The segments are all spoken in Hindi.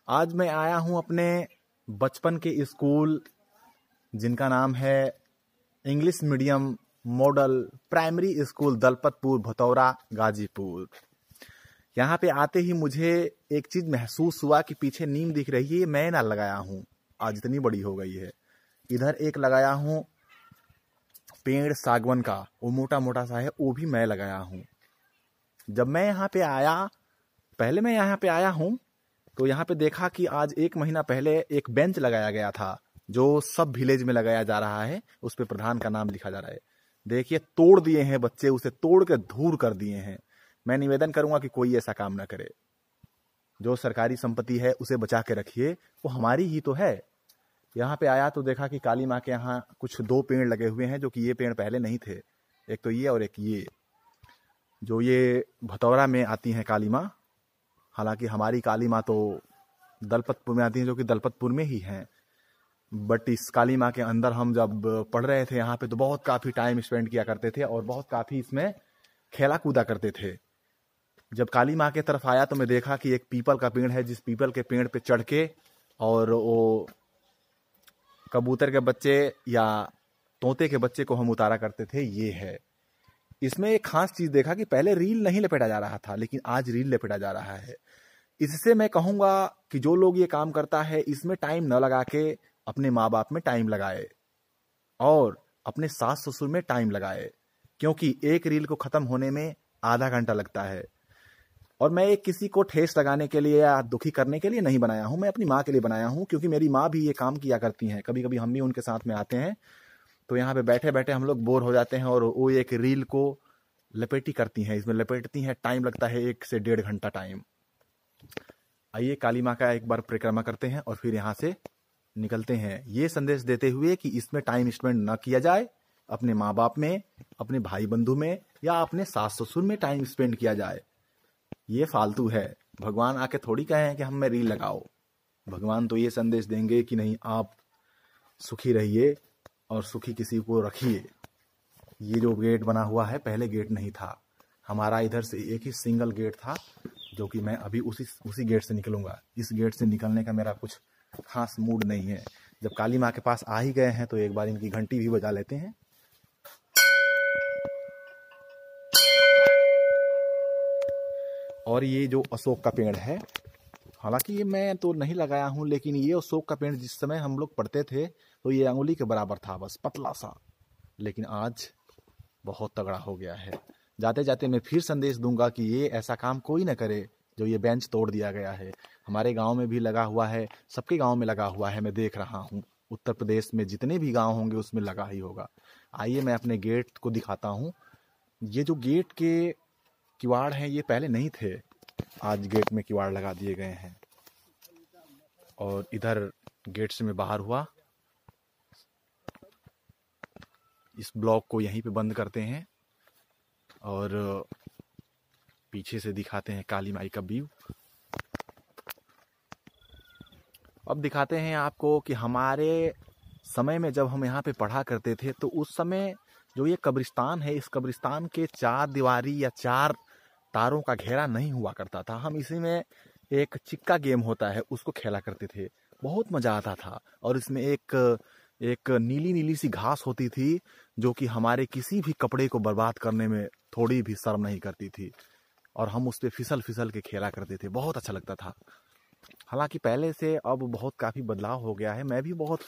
आज मैं आया हूं अपने बचपन के स्कूल जिनका नाम है English medium model primary school Dalpatpur Bhataura Ghazipur. यहाँ पे आते ही मुझे एक चीज महसूस हुआ कि पीछे नीम दिख रही है, ये मैं ना लगाया हूँ, आज इतनी बड़ी हो गई है। इधर एक लगाया हूँ पेड़ सागवन का, वो मोटा मोटा सा है, वो भी मैं लगाया हूँ। जब मैं यहाँ पे आया, पहले मैं यहाँ पे आया हूँ तो यहाँ पे देखा कि आज 1 महीना पहले एक बेंच लगाया गया था जो सब विलेज में लगाया जा रहा है, उस पे प्रधान का नाम लिखा जा रहा है। देखिए तोड़ दिए हैं बच्चे, उसे तोड़ के धूर कर दिए हैं। मैं निवेदन करूंगा कि कोई ऐसा काम ना करे। जो सरकारी संपत्ति है उसे बचा के रखिए, वो हमारी ही तो है। यहाँ पे आया तो देखा कि काली माँ के यहाँ कुछ 2 पेड़ लगे हुए हैं, जो कि ये पेड़ पहले नहीं थे। एक तो ये और एक ये, जो ये भतौरा में आती हैं काली माँ। हालांकि हमारी काली माँ तो दलपतपुर में आती हैं, जो कि दलपतपुर में ही हैं। बट इस काली माँ के अंदर हम जब पढ़ रहे थे यहाँ पे तो बहुत काफ़ी टाइम स्पेंड किया करते थे और बहुत काफ़ी इसमें खेला कूदा करते थे। जब काली माँ के तरफ आया तो मैं देखा कि एक पीपल का पेड़ है, जिस पीपल के पेड़ पे चढ़ के और वो कबूतर के बच्चे या तोते के बच्चे को हम उतारा करते थे। ये है, इसमें एक खास चीज देखा कि पहले रील नहीं लपेटा जा रहा था, लेकिन आज रील लपेटा जा रहा है। इससे मैं कहूंगा कि जो लोग ये काम करता है इसमें टाइम न लगा के अपने माँ बाप में टाइम लगाए और अपने सास ससुर में टाइम लगाए, क्योंकि एक रील को खत्म होने में आधा घंटा लगता है। और मैं एक किसी को ठेस लगाने के लिए या दुखी करने के लिए नहीं बनाया हूं, मैं अपनी माँ के लिए बनाया हूं, क्योंकि मेरी माँ भी ये काम किया करती हैं। कभी कभी हम भी उनके साथ में आते हैं तो यहाँ पे बैठे बैठे हम लोग बोर हो जाते हैं और वो एक रील को लपेटी करती हैं, इसमें लपेटती हैं, टाइम लगता है 1 से 1.5 घंटा टाइम। आइए काली माँ का एक बार परिक्रमा करते हैं और फिर यहाँ से निकलते हैं, ये संदेश देते हुए कि इसमें टाइम स्पेंड न किया जाए, अपने माँ बाप में, अपने भाई बंधु में या अपने सास ससुर में टाइम स्पेंड किया जाए। ये फालतू है। भगवान आके थोड़ी कहे कि हम में रील लगाओ। भगवान तो ये संदेश देंगे कि नहीं, आप सुखी रहिए और सुखी किसी को रखिए। ये जो गेट बना हुआ है पहले गेट नहीं था, हमारा इधर से एक ही सिंगल गेट था, जो कि मैं अभी उसी गेट से निकलूंगा। इस गेट से निकलने का मेरा कुछ खास मूड नहीं है। जब काली माँ के पास आ ही गए हैं तो एक बार इनकी घंटी भी बजा लेते हैं। और ये जो अशोक का पेड़ है, हालांकि ये मैं तो नहीं लगाया हूं, लेकिन ये अशोक का पेड़ जिस समय हम लोग पढ़ते थे तो ये अंगुली के बराबर था, बस पतला सा, लेकिन आज बहुत तगड़ा हो गया है। जाते जाते मैं फिर संदेश दूंगा कि ये ऐसा काम कोई ना करे जो ये बेंच तोड़ दिया गया है। हमारे गांव में भी लगा हुआ है, सबके गांव में लगा हुआ है, मैं देख रहा हूं। उत्तर प्रदेश में जितने भी गांव होंगे उसमें लगा ही होगा। आइए मैं अपने गेट को दिखाता हूं। ये जो गेट के किवाड़ हैं ये पहले नहीं थे, आज गेट में किवाड़ लगा दिए गए हैं। और इधर गेट से मैं बाहर हुआ, इस ब्लॉक को यहीं पे बंद करते हैं और पीछे से दिखाते हैं काली माई का व्यू। अब दिखाते हैं आपको कि हमारे समय में जब हम यहाँ पे पढ़ा करते थे तो उस समय जो ये कब्रिस्तान है, इस कब्रिस्तान के 4 दीवारी या 4 तारों का घेरा नहीं हुआ करता था। हम इसी में एक चिक्का गेम होता है उसको खेला करते थे, बहुत मजा आता था। और इसमें एक नीली नीली सी घास होती थी जो कि हमारे किसी भी कपड़े को बर्बाद करने में थोड़ी भी शर्म नहीं करती थी, और हम उस पे फिसल फिसल के खेला करते थे, बहुत अच्छा लगता था। हालांकि पहले से अब बहुत काफी बदलाव हो गया है। मैं भी बहुत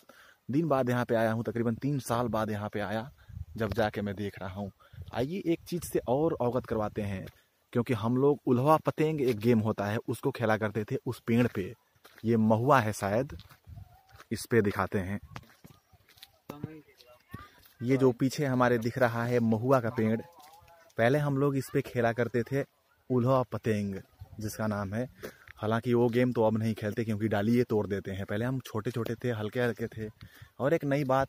दिन बाद यहाँ पे आया हूँ, तकरीबन 3 साल बाद यहाँ पे आया, जब जाके मैं देख रहा हूँ। आइए एक चीज से और अवगत करवाते हैं, क्योंकि हम लोग उल्हा पतेंग एक गेम होता है उसको खेला करते थे उस पेड़ पे। ये महुआ है शायद, इस पे दिखाते हैं। ये जो पीछे हमारे दिख रहा है महुआ का पेड़, पहले हम लोग इस पे खेला करते थे उल्हा पतेंग जिसका नाम है। हालांकि वो गेम तो अब नहीं खेलते क्योंकि डाली ये तोड़ देते हैं। पहले हम छोटे छोटे थे, हल्के हल्के थे। और एक नई बात,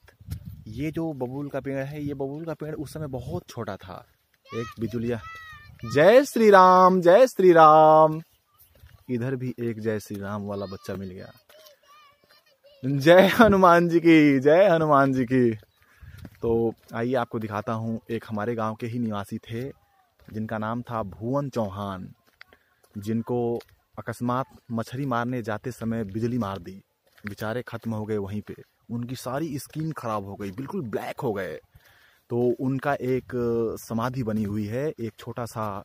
ये जो बबूल का पेड़ है, ये बबूल का पेड़ उस समय बहुत छोटा था। एक बिजुलिया, जय श्री राम जय श्री राम। इधर भी एक जय श्री राम वाला बच्चा मिल गया। जय हनुमान जी की, जय हनुमान जी की। तो आइए आपको दिखाता हूँ, एक हमारे गांव के ही निवासी थे जिनका नाम था भुवन चौहान, जिनको अकस्मात मछली मारने जाते समय बिजली मार दी, बेचारे खत्म हो गए वहीं पे। उनकी सारी स्किन खराब हो गई, बिल्कुल ब्लैक हो गए। तो उनका एक समाधि बनी हुई है, एक छोटा सा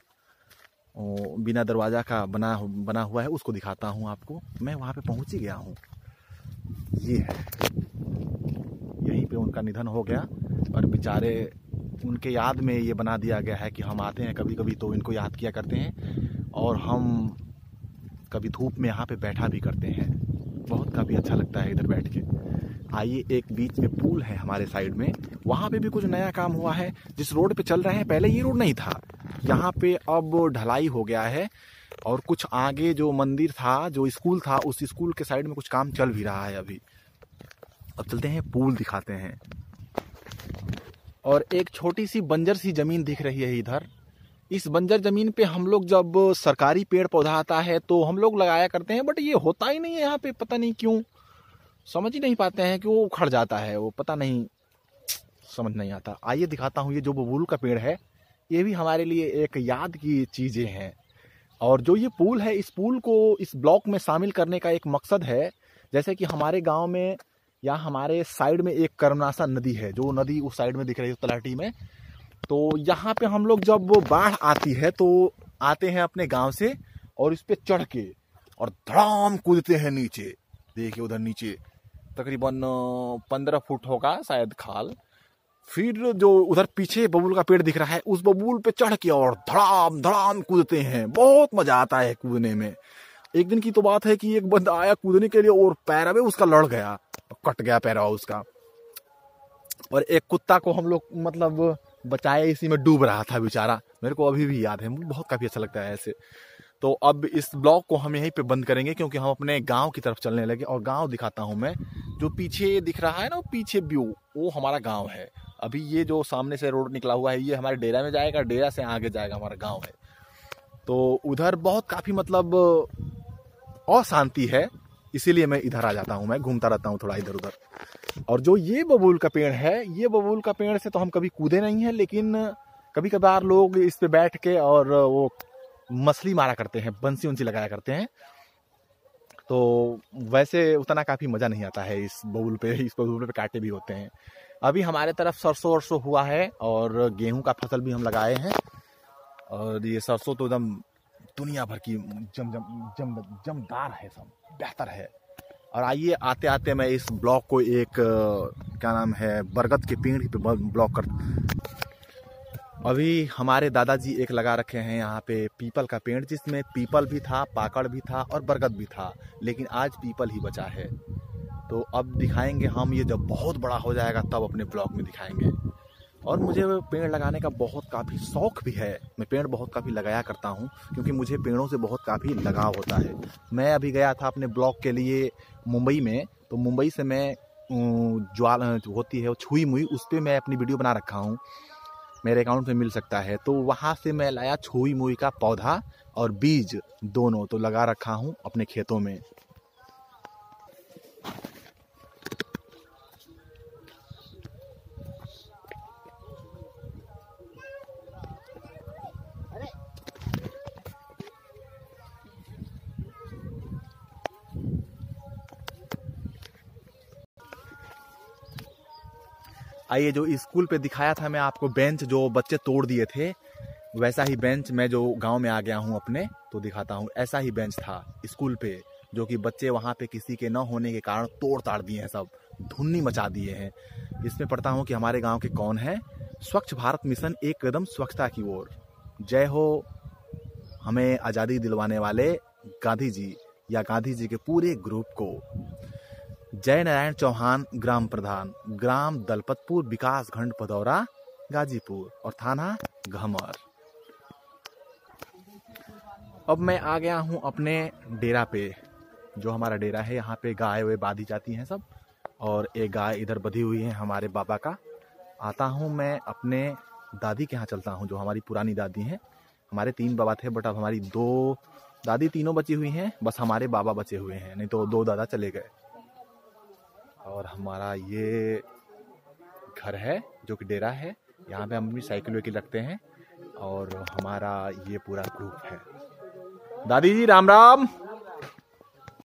बिना दरवाज़ा का बना हुआ है, उसको दिखाता हूँ आपको। मैं वहाँ पे पहुँच ही गया हूँ। ये है, यहीं पे उनका निधन हो गया और बेचारे उनके याद में ये बना दिया गया है कि हम आते हैं कभी कभी तो इनको याद किया करते हैं, और हम कभी धूप में यहाँ पे बैठा भी करते हैं। बहुत काफ़ी अच्छा लगता है इधर बैठ के। आइए, एक बीच में पुल है हमारे साइड में, वहाँ पे भी कुछ नया काम हुआ है। जिस रोड पे चल रहे हैं, पहले ये रोड नहीं था, यहाँ पे अब ढलाई हो गया है। और कुछ आगे जो मंदिर था, जो स्कूल था, उस स्कूल के साइड में कुछ काम चल भी रहा है अभी। अब चलते हैं, पुल दिखाते हैं। और एक छोटी सी बंजर सी जमीन दिख रही है इधर। इस बंजर जमीन पे हम लोग जब सरकारी पेड़ पौधा आता है तो हम लोग लगाया करते हैं, बट ये होता ही नहीं है यहाँ पे, पता नहीं क्यों। समझ ही नहीं पाते हैं कि वो उखड़ जाता है, वो पता नहीं, समझ नहीं आता। आइए दिखाता हूँ, ये जो बबूल का पेड़ है, ये भी हमारे लिए एक याद की चीज़ें हैं। और जो ये पुल है, इस पुल को इस ब्लॉक में शामिल करने का एक मकसद है। जैसे कि हमारे गांव में या हमारे साइड में एक कर्मनासा नदी है, जो नदी उस साइड में दिख रही है तलाटी में। तो यहाँ पे हम लोग जब बाढ़ आती है तो आते हैं अपने गांव से और इस पे चढ़ के और धड़ाम कूदते हैं नीचे। देखिए उधर नीचे तकरीबन 15 फुट होगा शायद खाल। फिर जो उधर पीछे बबूल का पेड़ दिख रहा है, उस बबूल पे चढ़ के और धड़ाम धड़ाम कूदते हैं। बहुत मजा आता है कूदने में। एक दिन की तो बात है कि एक बंदा आया कूदने के लिए और पैरावे उसका लड़ गया, कट गया पैरावा उसका। और एक कुत्ता को हम लोग मतलब बचाए, इसी में डूब रहा था बेचारा, मेरे को अभी भी याद है। मुझे बहुत काफी अच्छा लगता है ऐसे। तो अब इस ब्लॉग को हम यहीं पे बंद करेंगे क्योंकि हम अपने गांव की तरफ चलने लगे। और गांव दिखाता हूं मैं, जो पीछे दिख रहा है ना, पीछे व्यू, वो हमारा गांव है। अभी ये जो सामने से रोड निकला हुआ है, ये हमारे डेरा में जाएगा, डेरा से आगे जाएगा हमारा गांव है। तो उधर बहुत काफी मतलब अशांति है, इसीलिए मैं इधर आ जाता हूँ। मैं घूमता रहता हूँ थोड़ा इधर उधर। और जो ये बबूल का पेड़ है, ये बबूल का पेड़ से तो हम कभी कूदे नहीं हैं, लेकिन कभी कभार लोग इस पे बैठ के और वो मछली मारा करते हैं, बंसी उंसी लगाया करते हैं। तो वैसे उतना काफी मजा नहीं आता है इस बबूल पे। इस बबूल पे कांटे भी होते हैं। अभी हमारे तरफ सरसों वरसों हुआ है और गेहूं का फसल भी हम लगाए हैं। और ये सरसों तो एकदम दुनिया भर की जमदार है, सब बेहतर है। और आइए, आते आते मैं इस ब्लॉक को एक क्या नाम है, बरगद के पेड़ पे ब्लॉक कर। अभी हमारे दादाजी एक लगा रखे हैं यहाँ पे पीपल का पेड़, जिसमें पीपल भी था, पाकड़ भी था और बरगद भी था, लेकिन आज पीपल ही बचा है। तो अब दिखाएंगे हम, ये जब बहुत बड़ा हो जाएगा तब अपने ब्लॉग में दिखाएंगे। और मुझे पेड़ लगाने का बहुत काफ़ी शौक भी है। मैं पेड़ बहुत काफ़ी लगाया करता हूँ क्योंकि मुझे पेड़ों से बहुत काफ़ी लगाव होता है। मैं अभी गया था अपने ब्लॉग के लिए मुंबई में, तो मुंबई से मैं ज्वाल होती है छुई मुई, उस पर मैं अपनी वीडियो बना रखा हूँ, मेरे अकाउंट में मिल सकता है। तो वहाँ से मैं लाया छुई मुई का पौधा और बीज, दोनों तो लगा रखा हूँ अपने खेतों में। आइए, जो स्कूल पे दिखाया था मैं आपको बेंच, जो बच्चे तोड़ दिए थे, वैसा ही बेंच मैं जो गांव में आ गया हूं अपने, तो दिखाता हूं। ऐसा ही बेंच था स्कूल पे, जो कि बच्चे वहां पे किसी के न होने के कारण तोड़ ताड़ दिए हैं, सब धुन्नी मचा दिए हैं। इसमें पढ़ता हूं कि हमारे गांव के कौन है। स्वच्छ भारत मिशन, एक कदम स्वच्छता की ओर। जय हो हमें आज़ादी दिलवाने वाले गांधी जी या गांधी जी के पूरे ग्रुप को। जय नारायण चौहान, ग्राम प्रधान, ग्राम दलपतपुर, विकास खंड भदौरा, गाजीपुर, और थाना घमर। अब मैं आ गया हूं अपने डेरा पे, जो हमारा डेरा है। यहाँ पे गाय वे बांधी जाती हैं सब, और एक गाय इधर बंधी हुई है हमारे बाबा का। आता हूं मैं अपने दादी के यहाँ, चलता हूं, जो हमारी पुरानी दादी हैं। हमारे 3 बाबा थे, बट अब हमारी 2 दादी तीनों बची हुई हैं, बस हमारे बाबा बचे हुए हैं, नहीं तो 2 दादा चले गए। और हमारा ये घर है जो कि डेरा है, यहाँ पे हम अपनी साइकिल वाइकिल रखते हैं। और हमारा ये पूरा ग्रुप है। दादी जी राम राम।